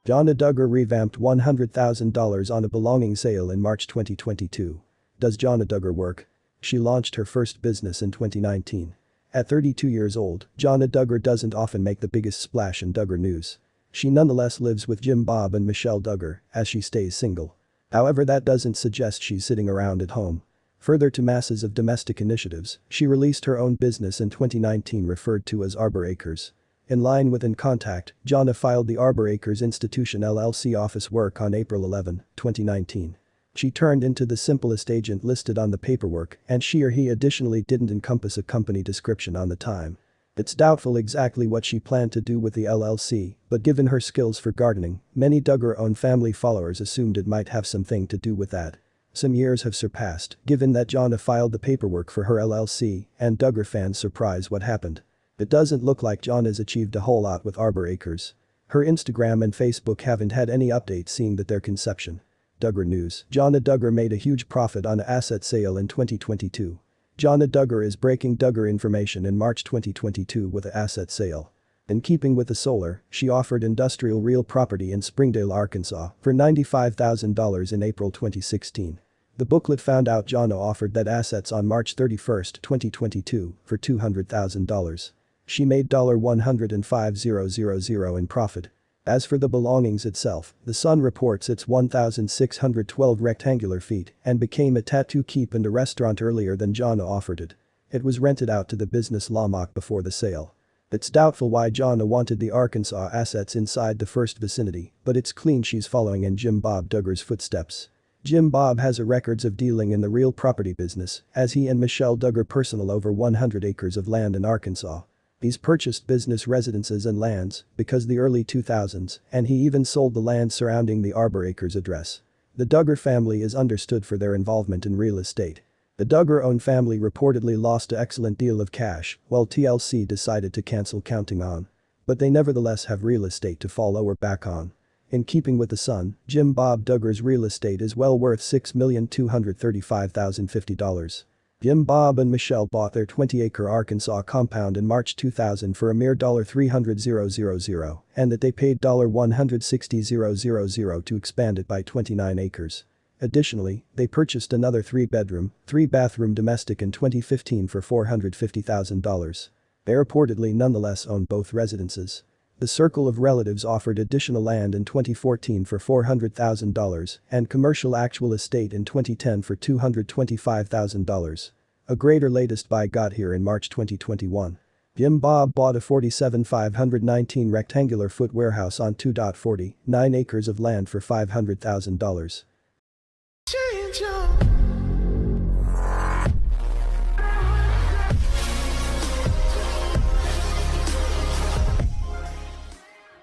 Jana Duggar revamped $100,000 on a belonging sale in March 2022. Does Jana Duggar work? She launched her first business in 2019. At 32 years old, Jana Duggar doesn't often make the biggest splash in Duggar news. She nonetheless lives with Jim Bob and Michelle Duggar, as she stays single. However, that doesn't suggest she's sitting around at home. Further to masses of domestic initiatives, she released her own business in 2019 referred to as Arbor Acres. In line with In Contact, Jana filed the Arbor Acres Institution LLC office work on April 11, 2019. She turned into the simplest agent listed on the paperwork, and she or he additionally didn't encompass a company description on the time. It's doubtful exactly what she planned to do with the LLC, but given her skills for gardening, many Duggar-owned family followers assumed it might have something to do with that. Some years have surpassed, given that Jana filed the paperwork for her LLC, and Duggar fans surprise what happened. It doesn't look like Jana's achieved a whole lot with Arbor Acres. Her Instagram and Facebook haven't had any updates seeing that their conception. Duggar News. Jana Duggar made a huge profit on an asset sale in 2022. Jana Duggar is breaking Duggar information in March 2022 with an asset sale. In keeping with the solar, she offered industrial real property in Springdale, Arkansas for $95,000 in April 2016. The booklet found out Jana offered that assets on March 31, 2022 for $200,000. She made $105,000 in profit. As for the belongings itself, The Sun reports it's 1,612 rectangular feet and became a tattoo keep and a restaurant earlier than Jana offered it. It was rented out to the business Lamach before the sale. It's doubtful why Jana wanted the Arkansas assets inside the first vicinity, but it's clean she's following in Jim Bob Duggar's footsteps. Jim Bob has a records of dealing in the real property business, as he and Michelle Duggar personal over 100 acres of land in Arkansas. He's purchased business residences and lands because the early 2000s, and he even sold the land surrounding the Arbor Acres address. The Duggar family is understood for their involvement in real estate. The Duggar-owned family reportedly lost an excellent deal of cash while TLC decided to cancel counting on. But they nevertheless have real estate to fall or back on. In keeping with The Sun, Jim Bob Duggar's real estate is well worth $6,235,050. Jim Bob and Michelle bought their 20-acre Arkansas compound in March 2000 for a mere $300,000 and that they paid $160,000 to expand it by 29 acres. Additionally, they purchased another 3-bedroom, 3-bathroom domestic in 2015 for $450,000. They reportedly nonetheless own both residences. The circle of relatives offered additional land in 2014 for $400,000 and commercial actual estate in 2010 for $225,000. A greater latest buy got here in March 2021. Jim Bob bought a 47,519 rectangular foot warehouse on 2.49 acres of land for $500,000.